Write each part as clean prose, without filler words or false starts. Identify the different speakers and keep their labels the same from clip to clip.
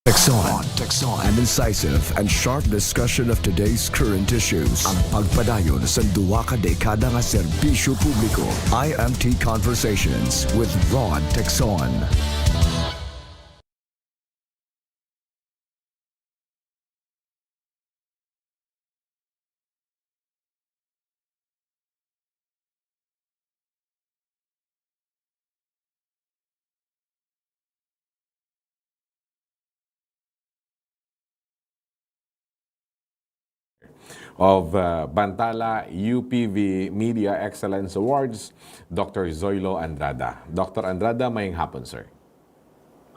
Speaker 1: Tecson, an incisive and sharp discussion of today's current issues. Ang pagpadayon sa duwa ka dekada nga serbisyo publiko. IMT Conversations with Rhod Tecson.
Speaker 2: Of Bantala UPV Media Excellence Awards, Dr. Zoilo Andrada. Dr. Andrada, maying hapon, sir.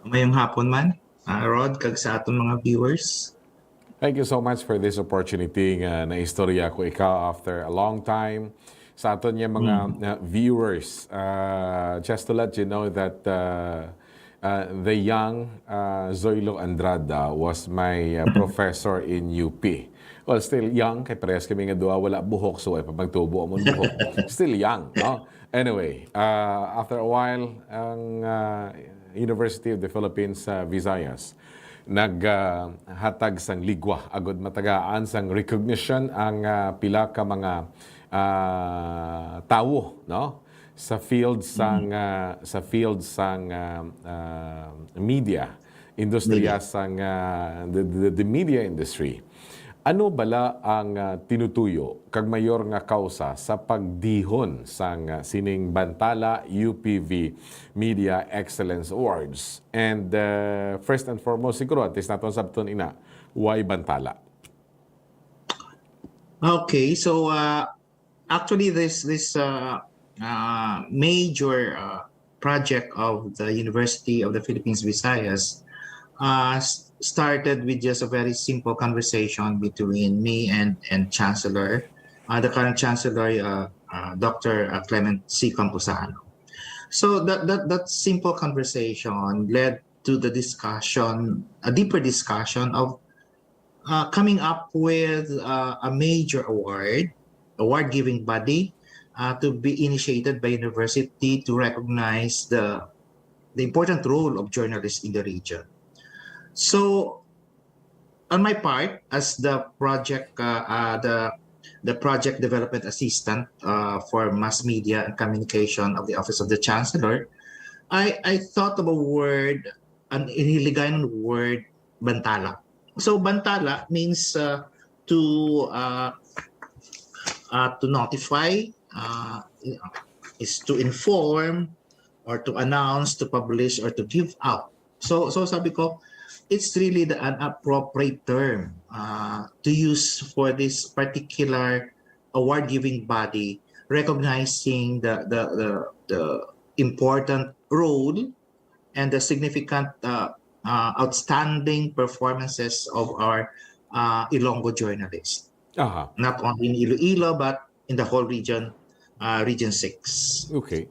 Speaker 3: Mayong hapon man, Rod, kag sa atong mga viewers.
Speaker 2: Thank you so much for this opportunity nga naistorya ko ikaw after a long time. Sa aton niya mga viewers, just to let you know that the young Zoilo Andrada was my professor in UP. Well, still young, kay parehas kami nga duwa, wala buhok, so ay pagtubo mo buhok. Still young, no? Anyway, after a while, ang University of the Philippines Visayas naghatag sang ligwa agud matagaan sang recognition ang pila ka mga tawo, no? Sa field sang media, industriya sang the media industry. Ano bala ang tinutuyo kag mayor nga kausa sa pagdihon sang sining Bantala UPV Media Excellence Awards? And first and foremost siguro at least naton sabton ina, why Bantala?
Speaker 3: Okay, so actually this major project of the University of the Philippines Visayas started with just a very simple conversation between me and Chancellor, the current Chancellor, Dr. Clement C. Camposano. So that simple conversation led to the discussion, a deeper discussion of coming up with a major award-giving body to be initiated by university to recognize the important role of journalists in the region. So, on my part, as the project project development assistant for mass media and communication of the Office of the Chancellor, I thought of a word, an iniligayan word, Bantala. So, Bantala means to notify, is to inform, or to announce, to publish, or to give out. So sabi ko, it's really an appropriate term to use for this particular award-giving body, recognizing the important role and the significant outstanding performances of our Ilonggo journalists. Not only in Iloilo, but in the whole region, Region 6.
Speaker 2: Okay.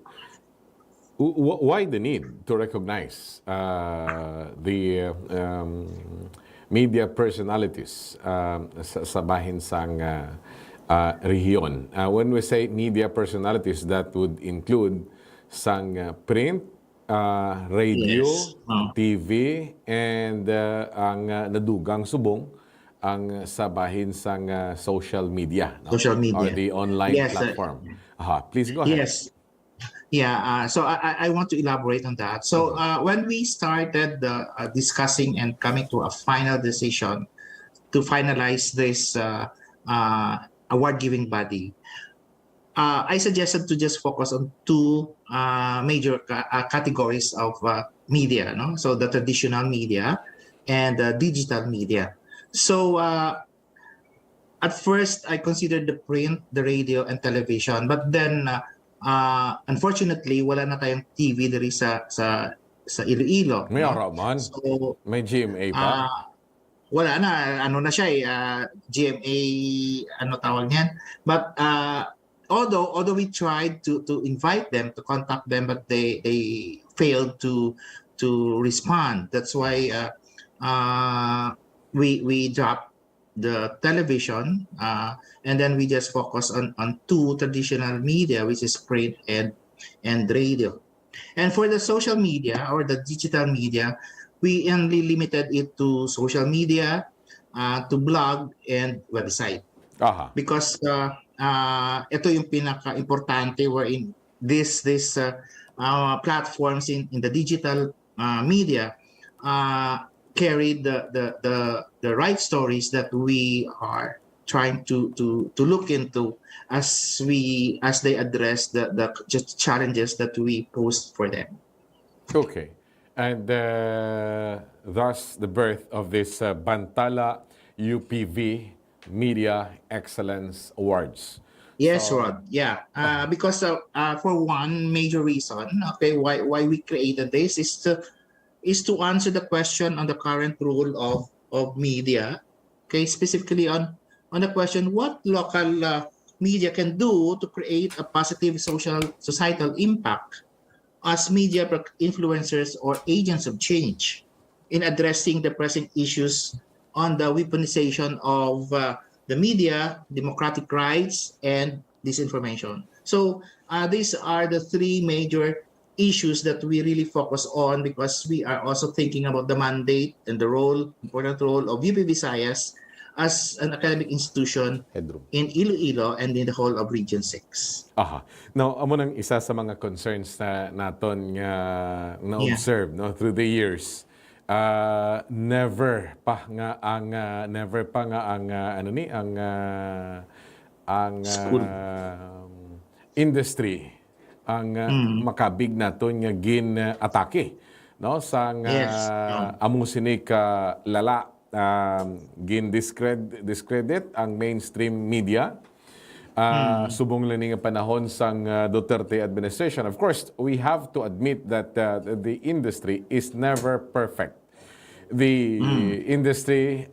Speaker 2: Why the need to recognize the media personalities sa bahin sang rehiyon? When we say media personalities, that would include sang print, radio,
Speaker 3: Yes.
Speaker 2: TV, and ang nadugang subong ang sa bahin sang social media, no?
Speaker 3: Social media.
Speaker 2: Or the online platform. Please go ahead.
Speaker 3: Yes. Yeah, so I want to elaborate on that. So when we started discussing and coming to a final decision to finalize this award-giving body, I suggested to just focus on two major categories of media, no? So the traditional media and the digital media. So at first, I considered the print, the radio, and television, but then unfortunately, wala na tayong TV diri sa Iloilo.
Speaker 2: May araman.
Speaker 3: So,
Speaker 2: may GMA pa.
Speaker 3: Wala na, ano na siya GMA, ano tawag niyan. But although we tried to invite them, to contact them, but they failed to respond. That's why we dropped the television, and then we just focus on two traditional media, which is print and radio. And for the social media or the digital media, we only limited it to social media, to blog and website.
Speaker 2: Aha.
Speaker 3: Because ito yung pinaka-importante wherein this platforms in the digital media carry the right stories that we are trying to look into as they address the just challenges that we post for them.
Speaker 2: Okay. And thus the birth of this Bantala UPV Media Excellence Awards.
Speaker 3: Yes,
Speaker 2: So,
Speaker 3: Rod. Yeah. Because for one major reason, okay, why we created this is to answer the question on the current role of media. Okay, specifically on the question what local media can do to create a positive societal impact as media influencers or agents of change in addressing the present issues on the weaponization of the media, democratic rights, and disinformation. So these are the three major issues that we really focus on because we are also thinking about the mandate and the important role of UP Visayas as an academic institution
Speaker 2: headroom.
Speaker 3: in Iloilo and in the whole of Region 6.
Speaker 2: Aha. Now, amo nang isa sa mga concerns na naton nga na-observe no through the years. Never pa nga ang ano ni ang
Speaker 3: School.
Speaker 2: industry ang makabig naton nga atake no sang
Speaker 3: Yes.
Speaker 2: among sinig lala gin discredit ang mainstream media. Subong lang nga panahon sang Duterte administration. Of course, we have to admit that the industry is never perfect. The industry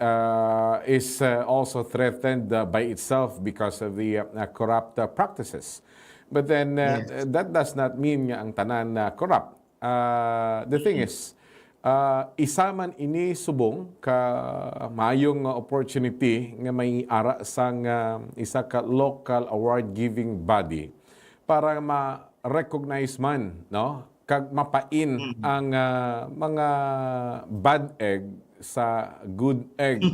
Speaker 2: is also threatened by itself because of the corrupt practices. But then, that does not mean nga ang tanan corrupt. The thing is, isa man ini subong ka mayong opportunity nga may ara sang isa ka local award giving body para ma-recognize man no kag mapain ang mga bad egg sa good egg.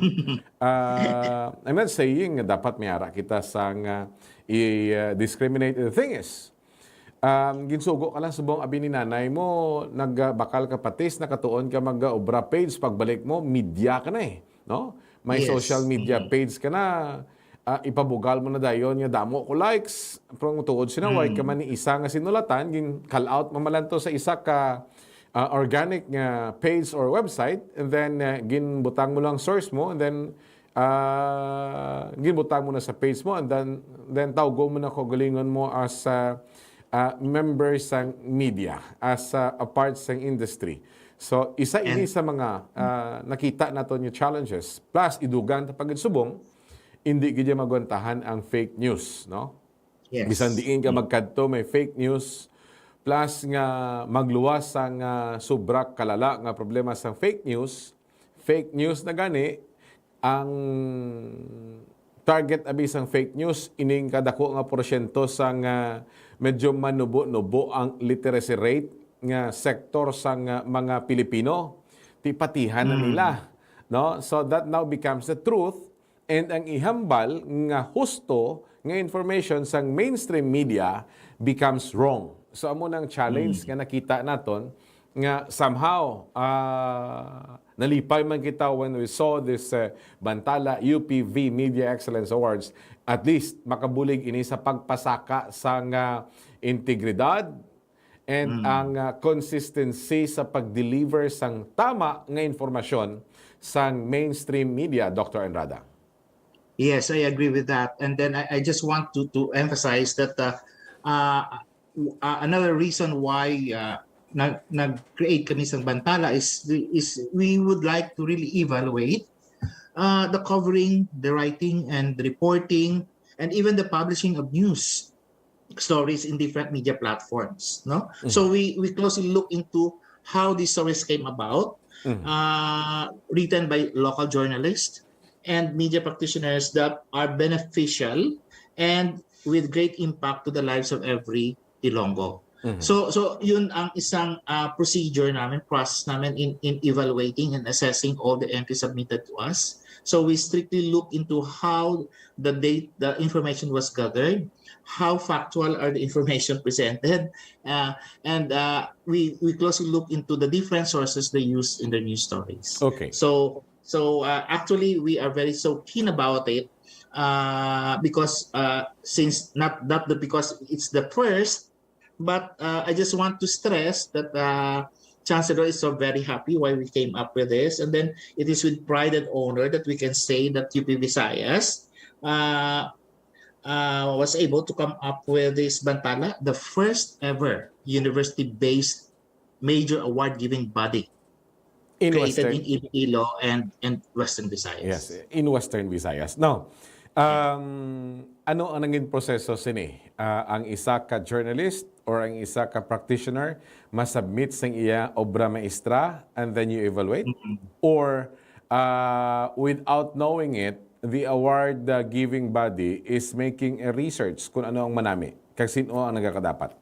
Speaker 2: I'm not saying nga dapat may ara kita sang i-discriminate. The thing is, ginsugo ka lang subong abi ni nanay mo, nagbakal ka patis, nakatuon ka mag-obra page, pagbalik mo, media ka na no? May
Speaker 3: Yes.
Speaker 2: social media page ka na, ipabugal mo na dayon nga damo ko likes, pero tuod sinaway ka man ni isa nga sinulatan, gin call out mamalanto sa isa ka organic nga page or website, and then ginbutang mo lang source mo, and then ginbutang mo na sa page mo, and then tawgo mo na ko galingon mo as members ng media as a part ng industry. So, isa ini sa mga nakita nato yung challenges. Plus, idugan pag subong, hindi gid magwantahan ang fake news, no?
Speaker 3: Yes.
Speaker 2: Bisan diin ka magkadto may fake news, plus nga magluwas ang sobra kalala nga problema sa fake news na gani ang target abi sang fake news ining kadako nga porsyento sang medyo manubo-nubo ang literacy rate nga sektor sang mga Pilipino. Tipatihan na nila, no? So that now becomes the truth, and ang ihambal nga husto nga information sang mainstream media becomes wrong. So amo nang challenge nga nakita naton nga somehow nalipay man kita when we saw this Bantala UPV Media Excellence Awards. At least makabulig ini sa pagpasaka sang integridad and ang consistency sa pag-deliver sang tama nga informasyon sang mainstream media, Dr. Enrada.
Speaker 3: Yes, I agree with that. And then I just want to emphasize that another reason why nag-create kami sa Bantala is we would like to really evaluate the covering, the writing, and the reporting, and even the publishing of news stories in different media platforms. No, so we closely look into how these stories came about, written by local journalists and media practitioners that are beneficial and with great impact to the lives of every Ilonggo. So yun ang isang procedure namin, process namin in evaluating and assessing all the entries submitted to us. So we strictly look into how the information was gathered, how factual are the information presented, and we closely look into the different sources they use in their news stories.
Speaker 2: Okay.
Speaker 3: So actually we are very so keen about it, because since not because it's the first, but I just want to stress that Chancellor is so very happy why we came up with this, and then it is with pride and honor that we can say that UP Visayas uh, was able to come up with this Bantala, the first ever university-based major award-giving body
Speaker 2: In
Speaker 3: created
Speaker 2: Western,
Speaker 3: in Iloilo and Western
Speaker 2: yes,
Speaker 3: Visayas.
Speaker 2: in Western Visayas. Now,
Speaker 3: Yeah.
Speaker 2: ano ang naging proseso sini? Ang isa ka journalist or ang isa ka practitioner masubmit sang iya obra maestra and then you evaluate? Or without knowing it, the award giving body is making a research kung ano ang manami? Kag sino ang nagakadapat?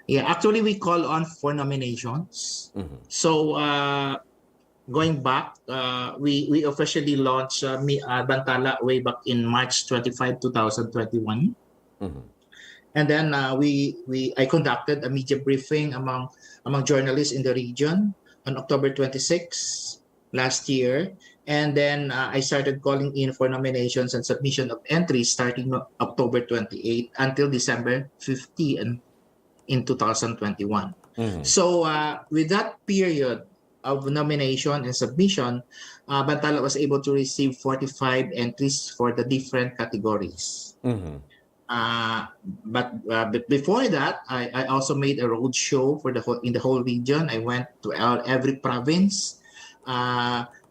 Speaker 3: Yeah, actually we call on for nominations. So going back, we officially launched Bantala way back in March 25, 2021. And then I conducted a media briefing among journalists in the region on October 26 last year. And then I started calling in for nominations and submission of entries starting October 28 until December 15 in 2021. So with that period of nomination and submission, Bantala was able to receive 45 entries for the different categories. But before that, I also made a road show for in the whole region. I went to every province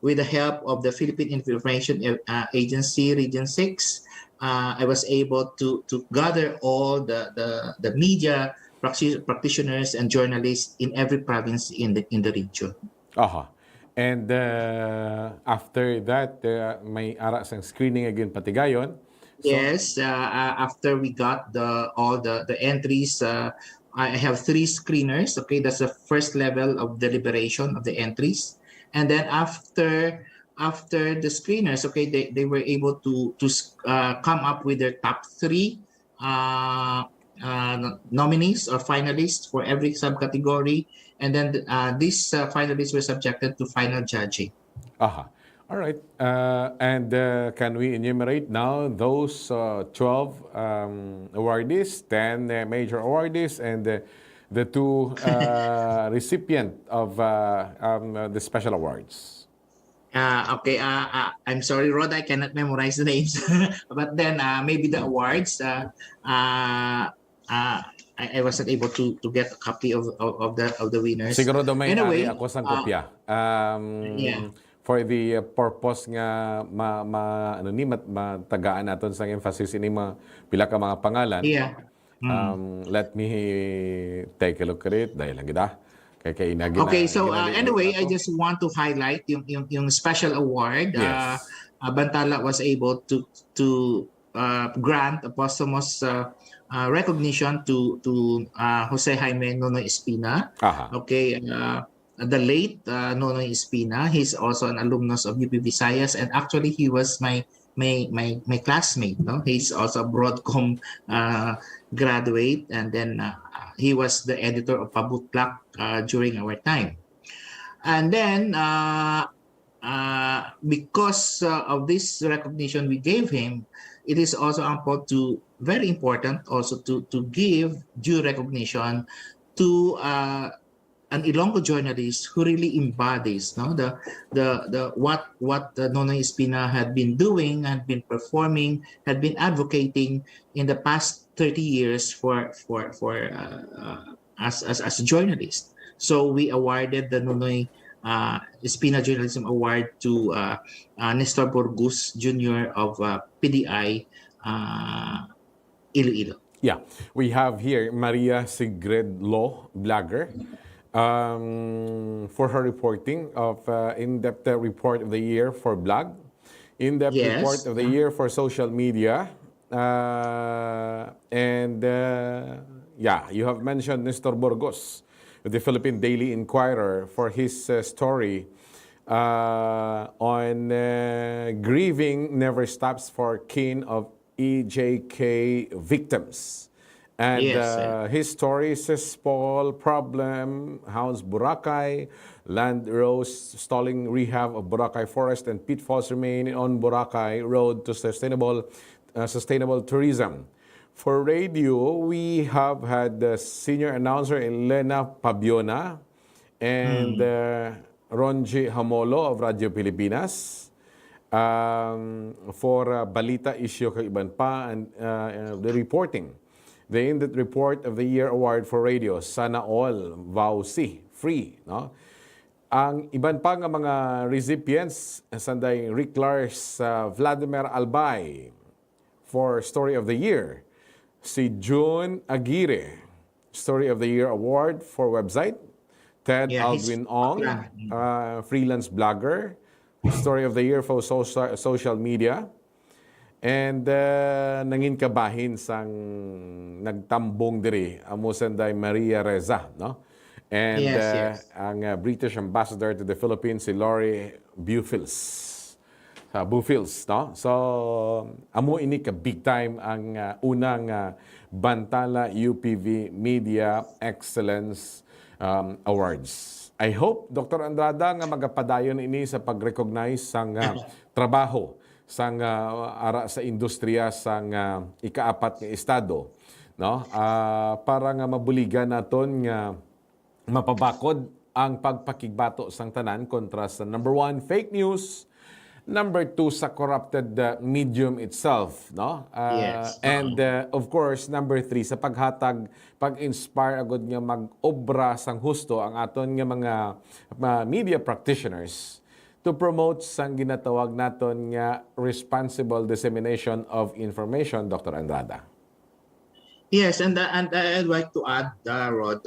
Speaker 3: with the help of the Philippine Information Agency Region 6. I was able to gather all the media practitioners and journalists in every province in the region.
Speaker 2: Aha. And after that, may ara sang screening again patigayon. So,
Speaker 3: Yes, after we got all the entries, I have 3 screeners. Okay, that's the first level of deliberation of the entries, and then after the screeners, okay, they were able to come up with their top 3 nominees or finalists for every subcategory, and then these finalists were subjected to final judging.
Speaker 2: aha. All right. And can we enumerate now those 12 awardees, 10 major awardees, and the 2 recipient of the special awards?
Speaker 3: Okay, I'm sorry, Rod, I cannot memorize the names, but then maybe the awards. I wasn't able to get a copy of the winners.
Speaker 2: Siguro daw may
Speaker 3: Anyway,
Speaker 2: ari ako sang kopya.
Speaker 3: yeah.
Speaker 2: For the purpose nga ano ni matagaan naton sang emphasis ini pila ka mga pangalan.
Speaker 3: Yeah.
Speaker 2: Let me take a look at it dahil lang gida.
Speaker 3: Okay, so anyway, I just want to highlight yung special award.
Speaker 2: Yes.
Speaker 3: Bantala was able to grant a posthumous recognition to Jose Jaime Nonoy Espina.
Speaker 2: Aha.
Speaker 3: Okay, the late Nonoy Espina. He's also an alumnus of UP Visayas, and actually he was my classmate. No, he's also a Broadcom graduate, and then he was the editor of Pabutlak during our time. And then because of this recognition we gave him, it is also very important also to give due recognition to an Ilonggo journalist who really embodies what Nonoy Espina had been doing, had been performing, had been advocating in the past 30 years for as a journalist. So we awarded the Nonoy Espina Journalism Award to Nestor Burgos Jr. of PDI Iloilo.
Speaker 2: Yeah, we have here Maria Sigredlo, blogger, for her reporting of in-depth report of the year for blog, in-depth
Speaker 3: Yes.
Speaker 2: report of the year for social media, and Yeah, you have mentioned Nestor Burgos, the Philippine Daily Inquirer, for his story on grieving never stops for kin of EJK victims. And
Speaker 3: Yes,
Speaker 2: his story says Paul problem, house Boracay, land rose, stalling rehab of Boracay forest, and pitfalls remain on Boracay road to sustainable tourism. For radio, we have had the senior announcer Elena Pabiona and Ronji Hamolo of Radio Pilipinas. For Balita Issue kay iban pa and the reporting. The in-depth report of the Year Award for Radio, Sana All, VAUC, free. No? Ang iban pa nga mga recipients, sanday Rick Lars, Vladimir Albay for Story of the Year. Si June Aguirre, Story of the Year Award for website. Ted
Speaker 3: yeah, he's
Speaker 2: Aldwin Ong, freelance blogger. Story of the Year for social media. And nangin kabahin sang nagtambong diri amo sanday Maria Reza, no? And
Speaker 3: Yes.
Speaker 2: ang British ambassador to the Philippines si Lori Bufils. Sa Bufils, no? So amo ini ka big time ang unang Bantala UPV Media Excellence Awards. I hope Dr. Andrada nga magapadayon ini sa pag-recognize sang trabaho sang ara sa industriya sang ikaapat nga estado, no? Para nga mabuligan naton nga mapabakod ang pagpakigbato sang tanan kontra sa number 1 fake news, number 2 sa corrupted medium itself, no?
Speaker 3: Yes.
Speaker 2: And of course number 3 sa paghatag, pag-inspire agad nga mag-obra sang husto ang aton nga mga media practitioners to promote sang ginatawag naton nga responsible dissemination of information, Dr. Andrada.
Speaker 3: Yes, and I'd like to add, Rod,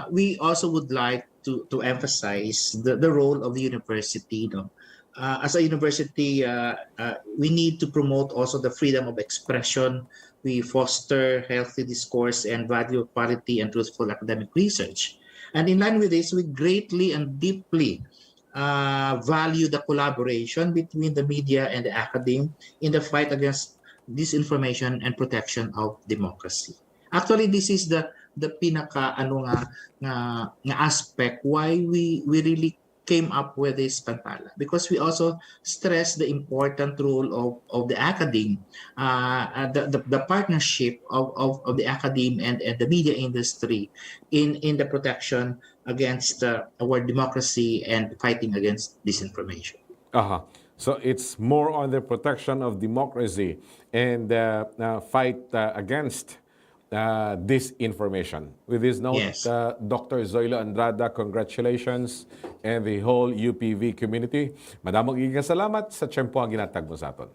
Speaker 3: we also would like to emphasize the role of the university. No? As a university, we need to promote also the freedom of expression. We foster healthy discourse and value quality and truthful academic research. And in line with this, we greatly and deeply value the collaboration between the media and the academe in the fight against disinformation and protection of democracy. Actually, this is the pinaka nga aspect why we really came up with this Pantala, because we also stress the important role of the academe, the partnership of the academe and the media industry in the protection against our democracy and fighting against disinformation.
Speaker 2: So it's more on the protection of democracy and fight against disinformation. With this note,
Speaker 3: Yes.
Speaker 2: Dr. Zoilo Andrada, congratulations, and the whole UPV community. Madamong salamat sa tiyempo ang ginatag mo sa aton.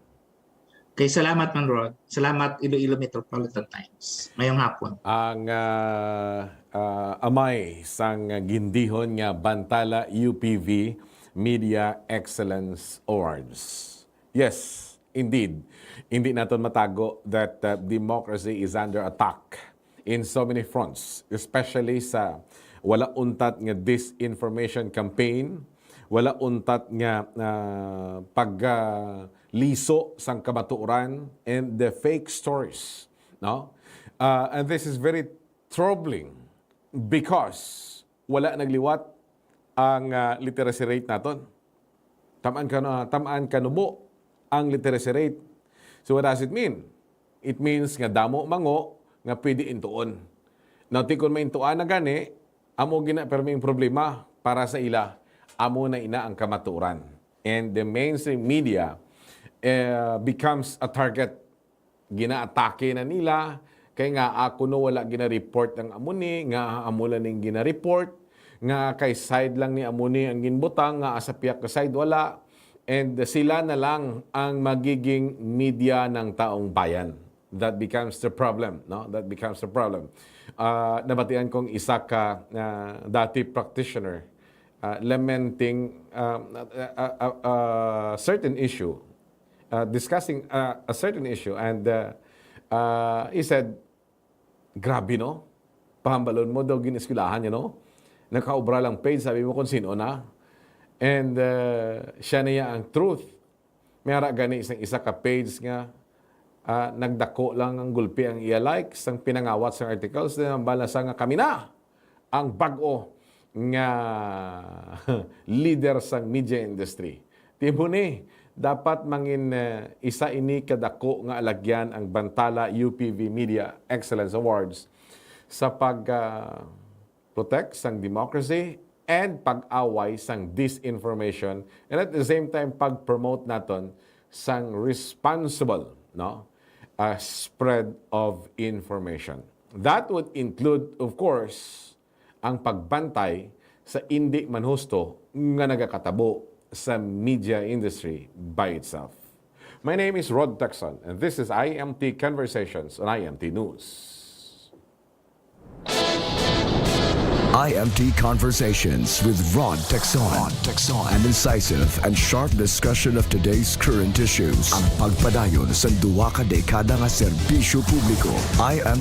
Speaker 3: Kay salamat man, Rod. Salamat Iloilo Metropolitan Times. Ngayong hapon.
Speaker 2: Ang amay sang gindihon nga Bantala UPV Media Excellence Awards. Yes, indeed. Hindi natin matago that democracy is under attack in so many fronts, especially sa wala untat nga disinformation campaign, wala untat nga pagliso sang kamatuoran and the fake stories, no? And this is very troubling because wala nagliwat ang literacy rate naton. Tamaan kanumo ang literacy rate. So what does it mean? It means nga damo mango nga pwede intuon. Now tikon may intuan na gani, amo gina perming problema para sa ila, amo na ina ang kamatuoran. And the mainstream media becomes a target. Gina-atake na nila, kay nga ako no wala gina-report ang amuni, nga amula ning gina-report, nga kay side lang ni amuni ang ginbutang, nga asapiak ka side wala. And sila na lang ang magiging media ng taong bayan. That becomes the problem, no? That becomes the problem. Nabatian kong isa ka dati practitioner lamenting a certain issue, discussing a certain issue, and he said, Grabe, no? Pahambalon mo daw giniskwelahan niya, no? Nakaubra lang page, sabi mo kung sino na. And siya niya ang truth. Mayara gani isang isa ka page nga, nagdako lang ang gulpi ang iya likes, ang pinangawat sa articles, ang balasa nga kami na ang bago nga leader sa media industry. Timo ni, dapat mangin isa ini kadako nga alagyan ang Bantala UPV Media Excellence Awards sa pag-protect sang democracy and pag-away sang disinformation, and at the same time pag-promote naton sang responsible, no, spread of information. That would include, of course, ang pagbantay sa hindi manhusto nga nagakatabo sa media industry by itself. My name is Rhod Tecson, and this is IMT Conversations on IMT News.
Speaker 1: IMT Conversations with Rhod Tecson. An incisive and sharp discussion of today's current issues. Ang pagpadayon sa duwa ka dekada nga serbisyo publiko. IMT